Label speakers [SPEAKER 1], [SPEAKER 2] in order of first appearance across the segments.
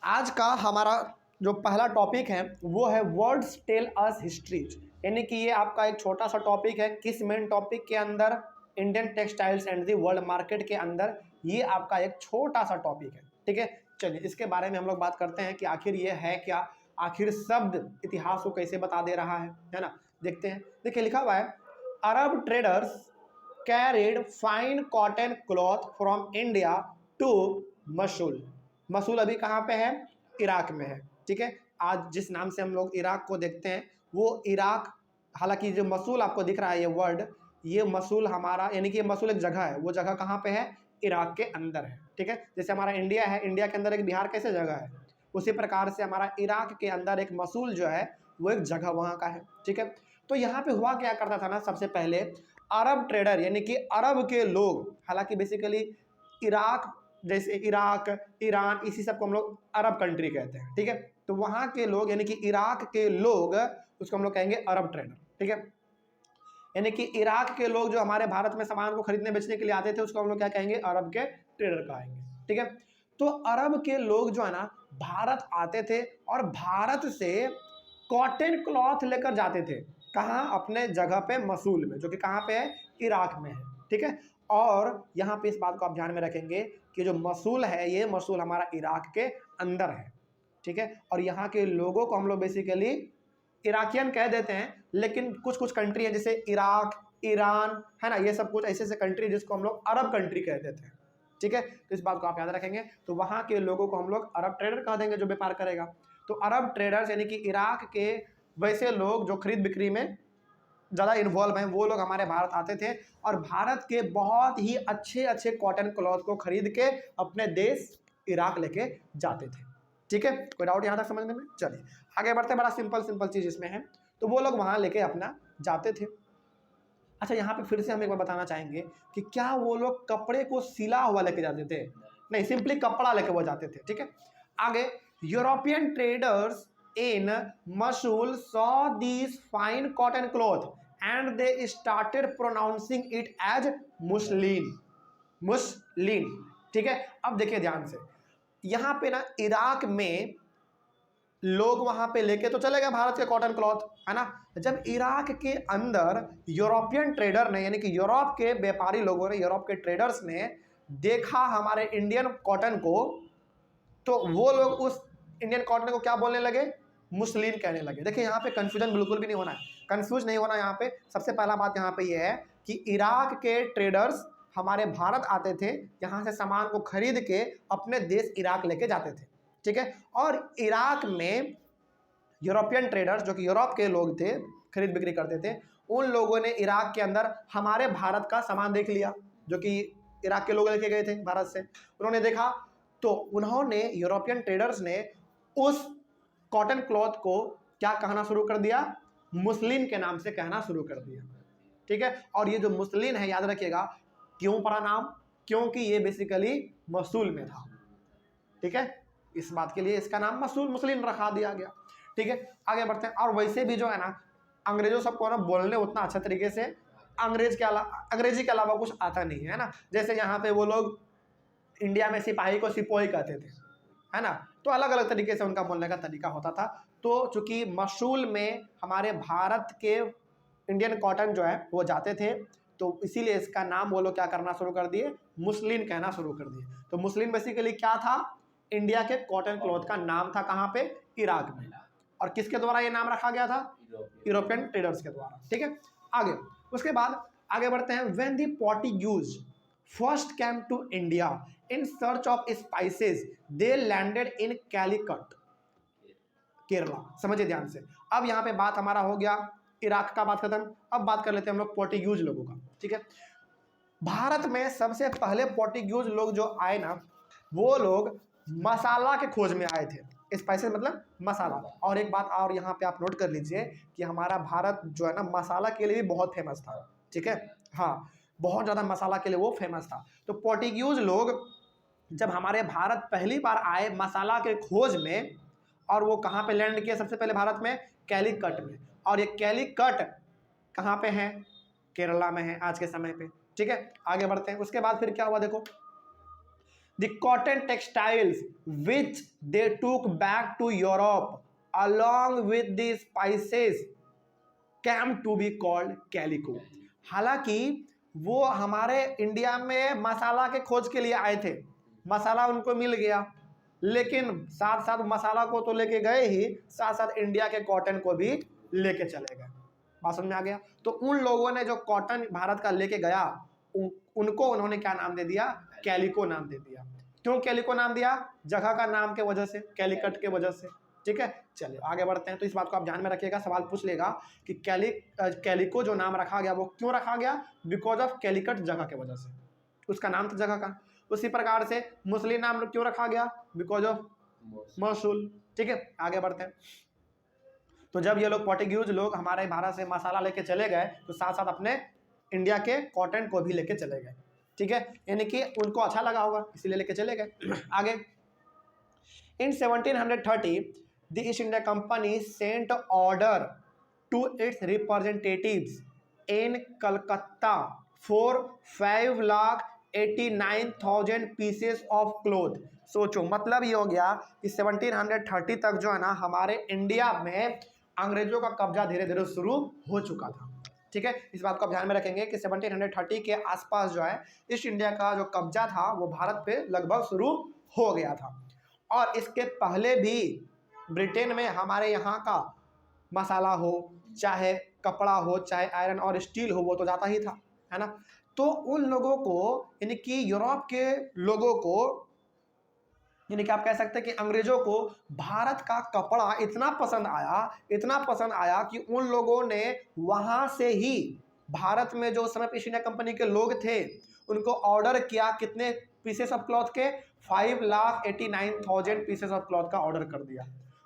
[SPEAKER 1] आज का हमारा जो पहला टॉपिक है वो है वर्ड्स टेल अस हिस्ट्रीज, यानी कि ये आपका एक छोटा सा टॉपिक है। किस मेन टॉपिक के अंदर? Indian textiles and the world market के अंदर ये आपका एक छोटा सा टॉपिक है। ठीक है, चलिए इसके बारे में हम लोग बात करते हैं कि आखिर ये है क्या, आखिर शब्द इतिहास को कैसे बता दे रहा है ना। देखते हैं, देखिए लिखा हुआ है Arab traders carried fine cotton cloth from India to Mosul. Mosul अभी कहाँ पे है? इराक में है। ठीक है, आज जिस नाम से हम लोग इराक को देखते हैं वो इराक, हालांकि जो मसूल आपको दिख रहा है ये वर्ड, ये मसूल हमारा यानी कि ये मसूल एक जगह है, वो जगह कहाँ पे है? इराक के अंदर है। ठीक है, जैसे हमारा इंडिया है, इंडिया के अंदर एक बिहार कैसे जगह है, उसी प्रकार से हमारा इराक के अंदर एक मसूल जो है वो एक जगह वहाँ का है। ठीक है, तो यहाँ पे हुआ क्या करता था ना, सबसे पहले अरब ट्रेडर यानी कि अरब के लोग, हालांकि बेसिकली इराक जैसे इराक, ईरान, इसी सब को हम लोग अरब कंट्री कहते हैं। ठीक है, तो वहाँ के लोग यानी कि इराक के लोग, उसको हम लोग कहेंगे अरब ट्रेडर। ठीक है, यानी कि इराक के लोग जो हमारे भारत में सामान को खरीदने बेचने के लिए आते थे उसको हम लोग क्या कहेंगे? अरब के ट्रेडर कहेंगे। ठीक है, तो अरब के लोग जो है ना भारत आते थे और भारत से कॉटन क्लॉथ लेकर जाते थे। कहाँ? अपने जगह पे मसूल में, जो कि कहाँ पे है? इराक में है। ठीक है, और यहाँ पे इस बात को आप ध्यान में रखेंगे कि जो मसूल है ये मसूल हमारा इराक के अंदर है। ठीक है, और यहाँ के लोगों को हम लोग बेसिकली इराकियन कह देते हैं, लेकिन कुछ कुछ कंट्री है जैसे इराक, ईरान है ना, ये सब कुछ ऐसे ऐसे कंट्री जिसको हम लोग अरब कंट्री कह देते हैं। ठीक है, तो इस बात को आप याद रखेंगे। तो वहाँ के लोगों को हम लोग अरब ट्रेडर कह देंगे जो व्यापार करेगा। तो अरब ट्रेडर्स यानी कि इराक के वैसे लोग जो खरीद बिक्री में ज़्यादा इन्वॉल्व हैं, वो लोग हमारे भारत आते थे और भारत के बहुत ही अच्छे अच्छे कॉटन क्लॉथ को खरीद के अपने देश इराक लेके जाते थे। ठीक है, कोई डाउट यहाँ तक समझने में? चलिए आगे बढ़ते हैं, बड़ा सिंपल सिंपल चीज़ इसमें है। तो वो लोग वहाँ लेके अपना जाते थे। अच्छा, यहाँ पे फिर से हम एक बार बताना चाहेंगे कि क्या वो लोग कपड़े को सिला हुआ लेके जाते थे? नहीं, सिंपली कपड़ा लेके वो जाते थे। ठीक है, आगे European traders in Mosul saw these fine cotton cloth and they started pronouncing it as muslin. Muslin. ठीक है, अब देखिए ध्यान से, यहाँ पे ना इराक में लोग वहां पे लेके तो चले गए भारत के कॉटन क्लॉथ, है ना। जब इराक के अंदर यूरोपियन ट्रेडर ने यानी कि यूरोप के व्यापारी लोगों ने, यूरोप के ट्रेडर्स ने देखा हमारे इंडियन कॉटन को, तो वो लोग उस इंडियन कॉटन को क्या बोलने लगे? मुस्लिम कहने लगे। देखिए यहाँ पे कंफ्यूजन बिल्कुल भी नहीं होना है, कंफ्यूज नहीं होना। यहाँ पे सबसे पहला बात यहाँ पे ये है कि इराक के ट्रेडर्स हमारे भारत आते थे, यहाँ से सामान को खरीद के अपने देश इराक लेके जाते थे। ठीक है, और इराक में यूरोपियन ट्रेडर्स जो कि यूरोप के लोग थे, खरीद बिक्री करते थे, उन लोगों ने इराक के अंदर हमारे भारत का सामान देख लिया, जो कि इराक के लोग लेके गए थे भारत से। उन्होंने देखा तो उन्होंने, यूरोपियन ट्रेडर्स ने उस कॉटन क्लॉथ को क्या कहना शुरू कर दिया? मुस्लिम के नाम से कहना शुरू कर दिया। ठीक है, और ये जो मुस्लिम है याद रखिएगा क्यों पड़ा नाम? क्योंकि ये बेसिकली मसूल में था। ठीक है, इस बात के लिए इसका नाम मसूल, मुस्लिम रखा दिया गया। ठीक है, आगे बढ़ते हैं। और वैसे भी जो है ना अंग्रेजों सबको ना बोलने उतना अच्छा तरीके से अंग्रेजी के अलावा कुछ आता नहीं है ना। जैसे यहाँ पे वो लोग इंडिया में सिपाही को सिपोही कहते थे, है ना, तो अलग अलग तरीके से उनका बोलने का तरीका होता था। तो चूंकि मसूल में हमारे भारत के इंडियन कॉटन जो है वो जाते थे, तो इसीलिए इसका नाम वो लोग क्या करना शुरू कर दिए? मुस्लिम कहना शुरू कर दिए। तो मुस्लिम बेसिकली क्या था? इंडिया के कॉटन क्लॉथ का नाम था। कहाँ पे? इराक में। और किसके द्वारा ये नाम रखा गया था? यूरोपियन ट्रेडर्स के द्वारा। ठीक है, आगे उसके बाद आगे बढ़ते हैं। When the Portuguese first came to India in search of spices they landed in Calicut, Kerala. समझिए ध्यान से, अब यहाँ पे बात हमारा हो गया इराक का, बात खत्म। अब बात कर लेते हैं हम लोग पोर्टुगीज लोगों का। ठीक है, भारत में सबसे पहले पोर्टुगीज लोग जो आए ना, वो लोग मसाला के खोज में आए थे। स्पाइसेस मतलब मसाला। और एक बात और यहाँ पे आप नोट कर लीजिए कि हमारा भारत जो है ना मसाला के लिए भी बहुत फेमस था। ठीक है, हाँ, बहुत ज़्यादा मसाला के लिए वो फेमस था। तो पोर्टुगीज लोग जब हमारे भारत पहली बार आए मसाला के खोज में, और वो कहाँ पे लैंड किया सबसे पहले? भारत में कैलीकट में। और ये कैलीकट कहाँ पे है? केरला में है आज के समय पे। ठीक है, आगे बढ़ते हैं। उसके बाद फिर क्या हुआ देखो, the cotton textiles which they took back to Europe along with the spices came to be called calico. हालांकि वो हमारे इंडिया में मसाला के खोज के लिए आए थे, मसाला उनको मिल गया, लेकिन साथ साथ मसाला को तो लेके गए ही, साथ साथ इंडिया के कॉटन को भी लेके चले गए। बात समझ में आ गया? तो उन लोगों ने जो कॉटन भारत का लेके गया उनको उन्होंने क्या नाम दे दिया? कैलिको नाम दे दिया। क्यों कैलिको नाम दिया? जगह का नाम के वजह से, कैलिकट के वजह से। ठीक है, चलिए आगे बढ़ते हैं। तो इस बात को आप ध्यान में रखिएगा, सवाल पूछ लेगा कि कैलिको जो नाम रखा गया वो क्यों रखा गया? बिकॉज ऑफ कैलिकट, जगह के वजह से, उसका नाम था जगह का। उसी प्रकार से मुस्लिम नाम क्यों रखा गया? Because of Mosul. ठीक है, आगे बढ़ते हैं। तो जब ये लोग पोर्टुगीज लोग हमारे भारत से मसाला लेके चले गए तो साथ साथ अपने इंडिया के कॉटन को भी लेके चले गए। ठीक है, यानी कि उनको अच्छा लगा होगा इसीलिए लेके चले गए। आगे, in 1730 the East India Company sent order to its representatives in Calcutta for 5,89,000 pieces of cloth. सोचो, मतलब ये हो गया कि 1730 तक जो है ना हमारे इंडिया में अंग्रेजों का कब्जा धीरे धीरे शुरू हो चुका था। ठीक है, इस बात को आप ध्यान में रखेंगे कि 1730 के आसपास जो है ईस्ट इंडिया का जो कब्जा था वो भारत पे लगभग शुरू हो गया था। और इसके पहले भी ब्रिटेन में हमारे यहाँ का मसाला हो, चाहे कपड़ा हो, चाहे आयरन और स्टील हो, वो तो जाता ही था, है ना। तो उन लोगों को, यानी कि यूरोप के लोगों को, यानी कि आप कह सकते हैं कि अंग्रेजों को भारत का कपड़ा इतना पसंद आया कि उन लोगों ने वहां से ही भारत में जो उस समय ईस्ट इंडिया कंपनी के लोग थे उनको ऑर्डर किया। कितने पीसेस ऑफ क्लॉथ के? 5,89,000 पीसेस ऑफ क्लॉथ का ऑर्डर कर दिया।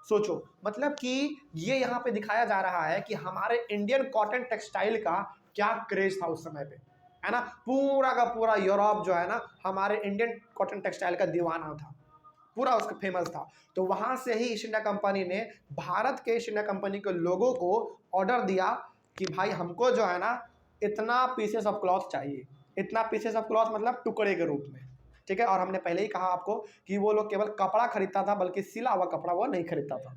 [SPEAKER 1] सोचो, मतलब कि ये यहाँ पे दिखाया जा रहा है कि हमारे इंडियन कॉटन टेक्सटाइल का क्या क्रेज था उस समय पे, है ना। पूरा का पूरा यूरोप जो है ना हमारे इंडियन कॉटन टेक्सटाइल का दीवाना था, पूरा उसका फेमस था। तो वहां से ही ईस्ट इंडिया कंपनी ने भारत के ईस्ट इंडिया कंपनी के लोगों को ऑर्डर दिया कि भाई हमको जो है ना इतना पीसेस ऑफ क्लॉथ चाहिए। इतना पीसेस ऑफ क्लॉथ मतलब टुकड़े के रूप में। ठीक है, और हमने पहले ही कहा आपको कि वो लोग केवल कपड़ा खरीदता था, बल्कि सिला हुआ कपड़ा वो नहीं खरीदता था,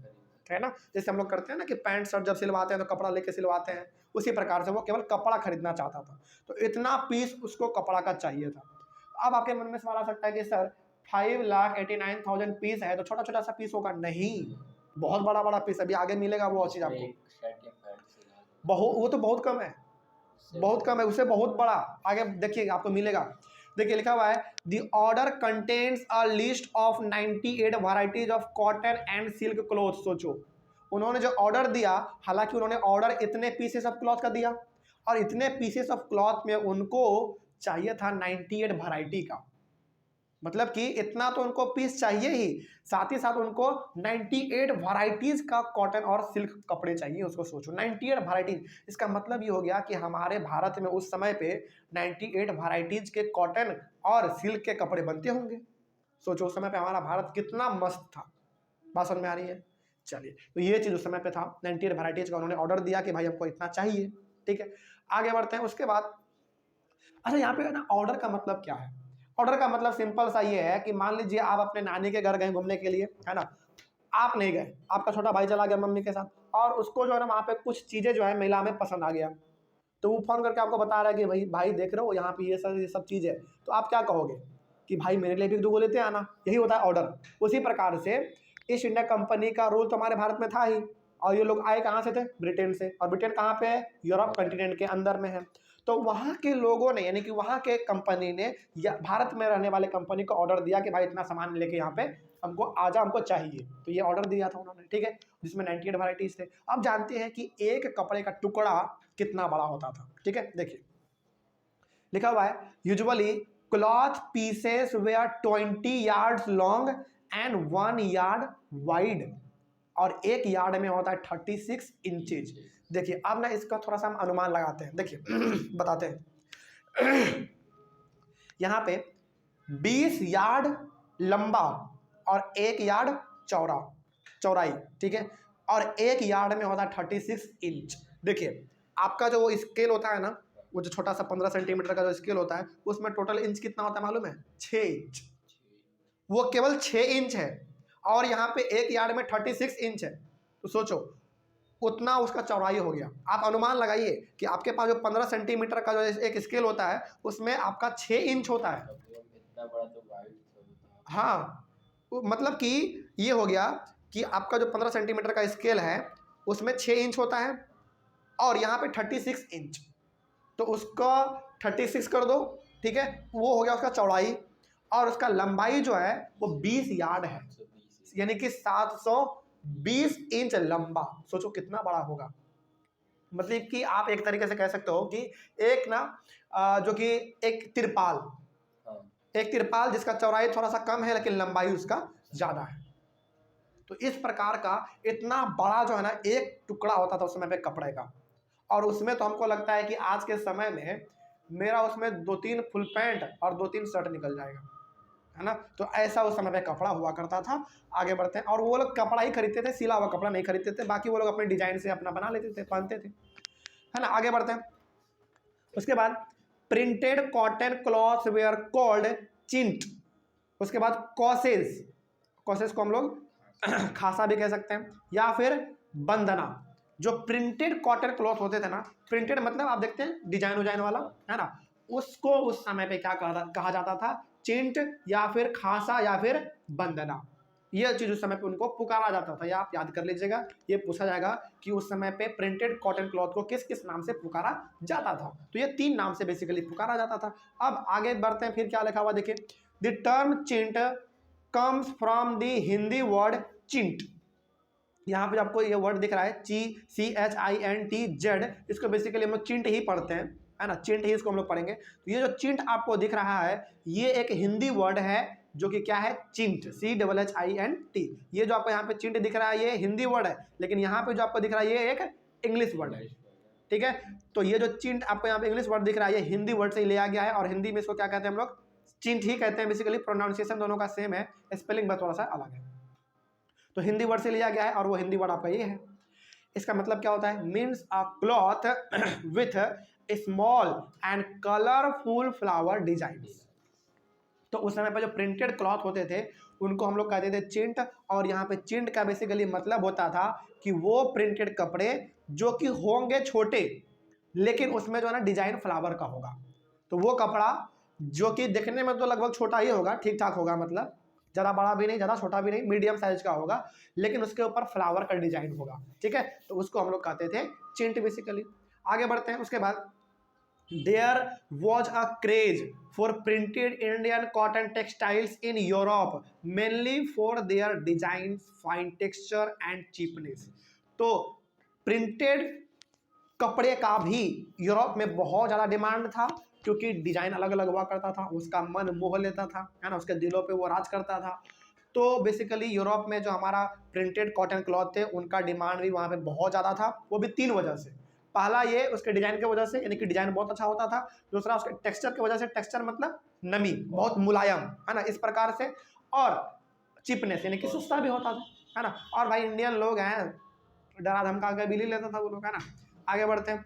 [SPEAKER 1] है ना। जैसे हम लोग करते हैं ना कि पैंट शर्ट जब सिलवाते हैं तो कपड़ा लेके सिलवाते हैं, उसी प्रकार से वो केवल कपड़ा खरीदना चाहता था। तो इतना पीस उसको कपड़ा का चाहिए था। अब आपके मन में सवाल आ सकता है कि सर 5,89,000 पीस है तो छोटा छोटा सा पीस होगा? नहीं, बहुत बड़ा बड़ा पीस। अभी आगे मिलेगा वो चीज आपको। वो तो बहुत कम है, बहुत कम है, उससे बहुत बड़ा आगे देखिए आपको मिलेगा। देखिए लिखा हुआ है the order contains a list of 98 varieties of cotton and silk cloth. सोचो, उन्होंने जो ऑर्डर दिया, हालांकि उन्होंने ऑर्डर इतने पीसेस ऑफ क्लॉथ का दिया और इतने पीसेस ऑफ क्लॉथ में उनको चाहिए था 98 वैरायटी का। मतलब कि इतना तो उनको पीस चाहिए ही, साथ ही साथ उनको 98 वैरायटीज का कॉटन और सिल्क कपड़े चाहिए। उसको सोचो, 98 वैरायटीज। इसका मतलब ये हो गया कि हमारे भारत में उस समय पे 98 वैरायटीज के कॉटन और सिल्क के कपड़े बनते होंगे। सोचो उस समय पे हमारा भारत कितना मस्त था। बात समझ में आ रही है? चलिए, तो ये चीज उस समय पे था, 98 वैरायटीज का उन्होंने ऑर्डर दिया कि भाई हमको इतना चाहिए। ठीक है, आगे बढ़ते हैं। उसके बाद अच्छा, यहाँ पे ना ऑर्डर का मतलब क्या है? ऑर्डर का मतलब सिंपल सा ये है कि मान लीजिए आप अपने नानी के घर गए घूमने के लिए, है ना। आप नहीं गए, आपका छोटा भाई चला गया मम्मी के साथ, और उसको जो है ना वहाँ पे कुछ चीज़ें जो है महिला में पसंद आ गया, तो वो फोन करके आपको बता रहा है कि भाई भाई देख रहे हो यहाँ पे ये सब चीज़ है। तो आप क्या कहोगे कि भाई मेरे लिए भी 2 लेते आना। यही होता है ऑर्डर। उसी प्रकार से ईस्ट इंडिया कंपनी का रूल तो हमारे भारत में था ही, और ये लोग आए कहाँ से थे? ब्रिटेन से। और ब्रिटेन कहाँ पे है? यूरोप कंटिनेंट के अंदर में है। तो वहाँ के लोगों ने, यानी कि वहाँ के कंपनी ने भारत में रहने वाले कंपनी को ऑर्डर दिया कि भाई इतना सामान लेके यहाँ पे हमको आजा, हमको चाहिए। तो ये ऑर्डर दिया था उन्होंने, ठीक है, जिसमें 98 वैरायटीज थे। अब जानते हैं कि एक कपड़े का टुकड़ा कितना बड़ा होता था। ठीक है, देखिए लिखा हुआ है usually cloth pieces were 20 yards long and 1 yard wide, और 1 यार्ड में होता है 36 इंचेज। देखिए अब ना इसका थोड़ा सा हम अनुमान लगाते हैं। देखिए बताते हैं यहाँ पे 20 यार्ड लंबा और 1 यार्ड चौड़ाई, ठीक है, और 1 यार्ड में होता है 36 इंच। देखिए आपका जो वो स्केल होता है ना, वो जो छोटा सा 15 सेंटीमीटर का जो स्केल होता है, उसमें टोटल इंच कितना होता है मालूम है? 6 इंच। वो केवल 6 इंच है और यहाँ पे एक यार्ड में 36 इंच है, तो सोचो उतना उसका चौड़ाई हो गया। आप अनुमान लगाइए कि आपके पास जो 15 सेंटीमीटर का जो एक स्केल होता है उसमें आपका 6 इंच होता है।
[SPEAKER 2] इतना बड़ा तो वाइड
[SPEAKER 1] हाँ, मतलब कि ये हो गया कि आपका जो 15 सेंटीमीटर का स्केल है उसमें 6 इंच होता है और यहाँ पे 36 इंच, तो उसका 36 कर दो, ठीक है, वो हो गया उसका चौड़ाई। और उसका लंबाई जो है वो 20 यार्ड है, यानी कि 720 इंच लंबा। सोचो कितना बड़ा होगा। मतलब कि आप एक तरीके से कह सकते हो कि एक ना जो कि एक तिरपाल, एक तिरपाल जिसका चौड़ाई थोड़ा सा कम है लेकिन लंबाई उसका ज्यादा है। तो इस प्रकार का इतना बड़ा जो है ना एक टुकड़ा होता था उस समय पे कपड़े का, और उसमें तो हमको लगता है कि आज के समय में मेरा उसमें 2-3 फुल पैंट और 2-3 शर्ट निकल जाएगा, है ना। तो ऐसा उस समय पे कपड़ा हुआ करता था। आगे बढ़ते हैं, और वो लोग कपड़ा ही खरीदते थे, सिला हुआ कपड़ा नहीं खरीदते थे, बाकी वो लोग अपने डिजाइन से अपना बना लेते थे, पहनते थे, है ना। आगे बढ़ते हैं, उसके बाद printed cotton cloth were called chintz. उसके बाद कॉसेस, कॉसेस को हम लोग खासा भी कह सकते हैं, या फिर बंदना। जो प्रिंटेड कॉटन क्लॉथ होते थे ना, प्रिंटेड मतलब आप देखते हैं डिजाइन उजाइन वाला, है ना, उसको उस समय पे क्या कहा जाता था, चिंट या फिर खासा या फिर बंदना। यह चीज उस समय पे उनको पुकारा जाता था। या आप याद कर लीजिएगा, ये पूछा जाएगा कि उस समय पे प्रिंटेड कॉटन क्लॉथ को किस किस नाम से पुकारा जाता था। तो ये 3 नाम से बेसिकली पुकारा जाता था। अब आगे बढ़ते हैं, फिर क्या लिखा हुआ देखिए, the term chintz comes from the Hindi word chint. यहाँ पे आपको ये वर्ड दिख रहा है CHINT, इसको बेसिकली हम लोग चिंट ही पढ़ते हैं, है ना, चिंट ही इसको हम लोग पढ़ेंगे। तो ये जो चिंट आपको दिख रहा है ये एक हिंदी वर्ड है जो कि क्या है, चिंट, CHINT। ये जो आपको यहाँ पे चिंट दिख रहा है ये हिंदी वर्ड है, लेकिन यहाँ पे जो आपको दिख रहा है ये एक इंग्लिश वर्ड है, ठीक है। तो ये जो चिंट आपको यहाँ पे इंग्लिश वर्ड दिख रहा है ये हिंदी वर्ड से लिया गया है, और हिंदी में इसको क्या कहते हैं हम लोग, चिंट ही कहते हैं। बेसिकली प्रोनाउंसिएशन दोनों का सेम है, स्पेलिंग बस थोड़ा सा अलग है। तो हिंदी वर्ड से लिया गया है और वो हिंदी वर्ड आपका ये है। इसका मतलब क्या होता है, means a cloth with small and colourful flower design. तो उस समय पर जो प्रिंटेड क्लॉथ होते थे उनको हम लोग कहते थे चिंट, और यहाँ पे चिंट का बेसिकली मतलब होता था कि वो प्रिंटेड कपड़े जो कि होंगे छोटे लेकिन उसमें जो है ना डिजाइन फ्लावर का होगा। तो वो कपड़ा जो कि दिखने में तो लगभग छोटा ही होगा, ठीक ठाक होगा, मतलब ज़्यादा बड़ा भी नहीं ज़्यादा छोटा भी नहीं, मीडियम साइज का होगा, लेकिन उसके ऊपर फ्लावर का डिजाइन होगा, ठीक है। तो उसको हम लोग कहते थे चिंट बेसिकली। आगे बढ़ते हैं, उसके बाद there was a craze for printed Indian cotton textiles in Europe mainly for their design, fine texture and cheapness. तो प्रिंटेड कपड़े का भी यूरोप में बहुत ज़्यादा डिमांड था, क्योंकि डिजाइन अलग अलग हुआ करता था, उसका मन मोह लेता था, है ना, उसके दिलों पे वो राज करता था। तो बेसिकली यूरोप में जो हमारा प्रिंटेड कॉटन क्लॉथ थे उनका डिमांड भी वहाँ पे बहुत ज़्यादा था, वो भी 3 वजह से। पहला ये उसके डिजाइन की वजह से, यानी कि डिजाइन बहुत अच्छा होता था। दूसरा उसके टेक्सचर की वजह से, टेक्सचर मतलब नमी, बहुत मुलायम, है ना, इस प्रकार से। और चिपनेस यानी कि सस्ता भी होता था, है ना। और भाई इंडियन लोग हैं, डरा धमका के बिल ही लेता था वो लोग, है ना। आगे बढ़ते हैं,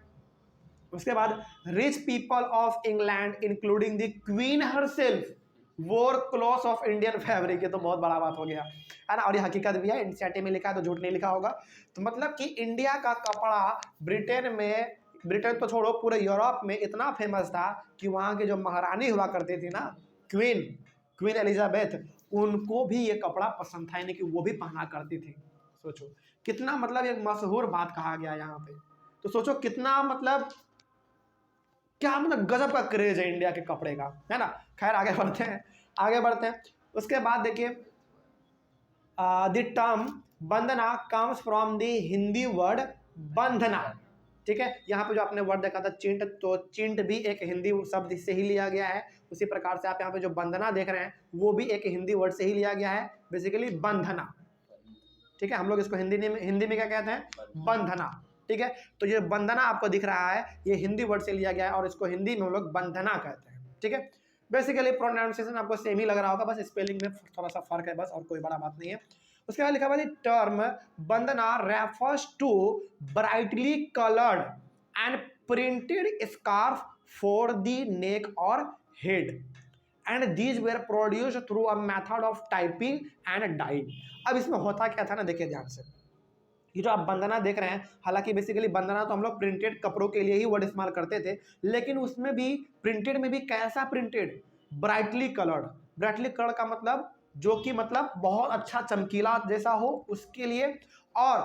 [SPEAKER 1] उसके बाद rich people of England including the queen herself वोर क्लॉथ ऑफ इंडियन फैब्रिक। ये तो बहुत बड़ा बात हो गया, है ना, और ये हकीकत भी है, एनसीईआरटी में लिखा है तो झूठ नहीं लिखा होगा। तो मतलब कि इंडिया का कपड़ा ब्रिटेन में, ब्रिटेन तो छोड़ो पूरे यूरोप में इतना फेमस था कि वहाँ की जो महारानी हुआ करती थी ना, क्वीन क्वीन एलिजाबेथ, उनको भी ये कपड़ा पसंद था, यानी कि वो भी पहना करती थी। सोचो कितना, मतलब एक मशहूर बात कहा गया यहाँ पे। तो सोचो कितना, मतलब क्या, मतलब गजब का क्रेज है इंडिया के कपड़े का, है ना। खैर आगे बढ़ते हैं, आगे बढ़ते हैं। उसके बाद देखिए द टर्म बंधना comes from the Hindi word बंधना, ठीक है। यहाँ पे जो आपने वर्ड देखा था चिंट, तो चिंट भी एक हिंदी शब्द से ही लिया गया है। उसी प्रकार से आप यहाँ पे जो बंधना देख रहे हैं वो भी एक हिंदी वर्ड से ही लिया गया है, बेसिकली बंधना, ठीक है। हम लोग इसको हिंदी में क्या कहते हैं, बंधना, ठीक है। तो ये बंधना आपको दिख रहा है ये हिंदी वर्ड से लिया गया है और इसको हिंदी में हम लोग बंधना कहते हैं, ठीक है। बेसिकली प्रोनाउंसिएशन आपको सेम ही लग रहा होगा, बस स्पेलिंग में थोड़ा सा फर्क है बस, और कोई बड़ा बात नहीं है। उसके बाद लिखा हुआ है term bandanna refers to brightly coloured and printed scarf for the neck और head and these were produced through a method of typing and dyeing. अब इसमें होता क्या था ना, देखिए ध्यान से, ये जो आप बंदना देख रहे हैं, हालांकि बेसिकली बंदना तो हम लोग प्रिंटेड कपड़ों के लिए ही वर्ड इस्तेमाल करते थे, लेकिन उसमें भी प्रिंटेड में भी कैसा printed, brightly coloured. Brightly colour का मतलब जो कि मतलब बहुत अच्छा चमकीला जैसा हो उसके लिए। और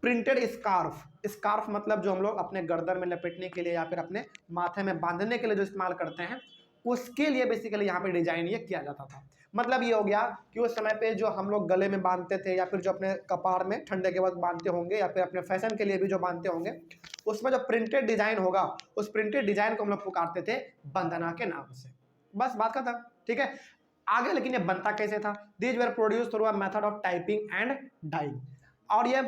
[SPEAKER 1] प्रिंटेड स्कार्फ, स्कार्फ मतलब जो हम लोग अपने गर्दन में लपेटने के लिए या फिर अपने माथे में बांधने के लिए जो इस्तेमाल करते हैं, उसके लिए बेसिकली यहाँ पे डिजाइन ये किया जाता था। मतलब ये हो गया कि उस समय पे जो हम लोग गले में बांधते थे या फिर जो अपने कपार में ठंडे के वक्त बांधते होंगे या फिर अपने फैशन के लिए भी जो बांधते होंगे, उसमें जो प्रिंटेड डिजाइन होगा उस प्रिंटेड डिजाइन को हम लोग पुकारते थे बंदना के नाम से। बस बात खत्म, ठीक है। आगे लेकिन ये बनता कैसे था, these were produce through a method of typing and dyeing. और ये,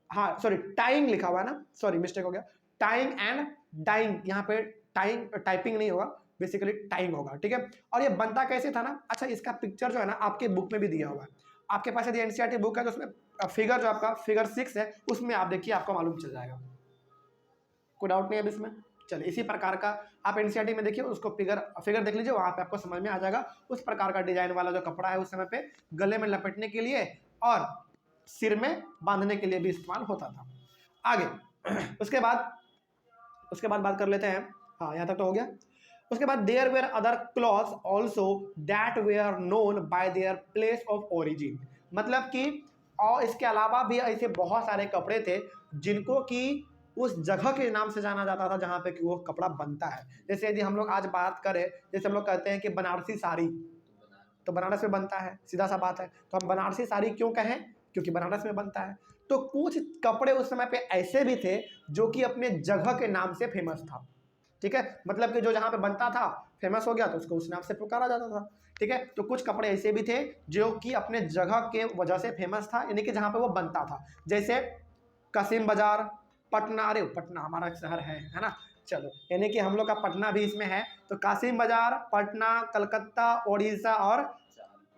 [SPEAKER 1] हाँ सॉरी टाइंग लिखा हुआ है ना, सॉरी मिस्टेक हो गया, टाइंग एंड डाइंग, यहाँ पे टाइंग टाइपिंग नहीं होगा, बेसिकली टाइंग होगा, ठीक है। और ये बनता कैसे था ना, अच्छा इसका पिक्चर जो है ना आपके बुक में भी दिया हुआ है, आपके पास यदि एनसीईआरटी बुक है तो उसमें फिगर जो आपका फिगर 6 है उसमें आप देखिए आपको मालूम चल जाएगा, कोई डाउट नहीं है अब इसमें। चलिए इसी प्रकार का आप एनसीईआरटी में देखिए, उसको फिगर देख लीजिए, वहाँ पे आपको समझ में आ जाएगा उस प्रकार का डिजाइन वाला जो कपड़ा है उस समय पे गले में लपेटने के लिए और सिर में बांधने के लिए भी इस्तेमाल होता था। आगे उसके बाद बात कर लेते हैं, हाँ यहाँ तक तो हो गया। उसके बाद there were other cloths also that were known by their place of origin, मतलब कि और इसके अलावा भी ऐसे बहुत सारे कपड़े थे जिनको कि उस जगह के नाम से जाना जाता था जहाँ पे कि वो कपड़ा बनता है। जैसे यदि हम लोग आज बात करें, जैसे हम लोग कहते हैं कि बनारसी साड़ी, तो बनारस में बनता है, सीधा सा बात है, तो हम बनारसी साड़ी क्यों कहें, क्योंकि बनारस में बनता है। तो कुछ कपड़े उस समय पे ऐसे भी थे जो कि अपने जगह के नाम से फेमस था, ठीक है, मतलब कि जो जहाँ पे बनता था फेमस हो गया तो उसको उस नाम से पुकारा जाता था, ठीक है। तो कुछ कपड़े ऐसे भी थे जो कि अपने जगह के वजह से फेमस था, यानी कि जहाँ पे वो बनता था, जैसे कासिम बाजार, पटना, अरे पटना हमारा शहर है ना, चलो यानी कि हम लोग का पटना भी इसमें है, तो कासिम बाजार, पटना, कलकत्ता, उड़ीसा और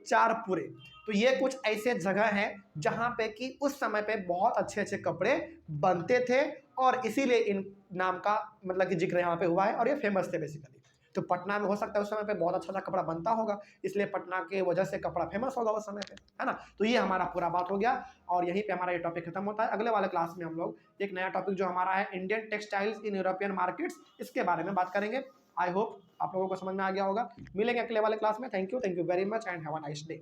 [SPEAKER 1] चारपुरे, तो ये कुछ ऐसे जगह हैं जहाँ पे कि उस समय पे बहुत अच्छे अच्छे कपड़े बनते थे और इसीलिए इन नाम का मतलब कि जिक्र यहाँ पे हुआ है और ये फेमस थे बेसिकली। तो पटना में हो सकता है उस समय पे बहुत अच्छा अच्छा कपड़ा बनता होगा, इसलिए पटना के वजह से कपड़ा फेमस होगा उस समय पे, है ना। तो ये हमारा पूरा बात हो गया और यहीं पे हमारा ये टॉपिक खत्म होता है। अगले वाले क्लास में हम लोग एक नया टॉपिक जो हमारा है Indian textiles in European markets, इसके बारे में बात करेंगे। आई होप आप लोगों को समझ में आ गया होगा। मिलेंगे अगले वाले क्लास में। Thank you very much and have a nice day.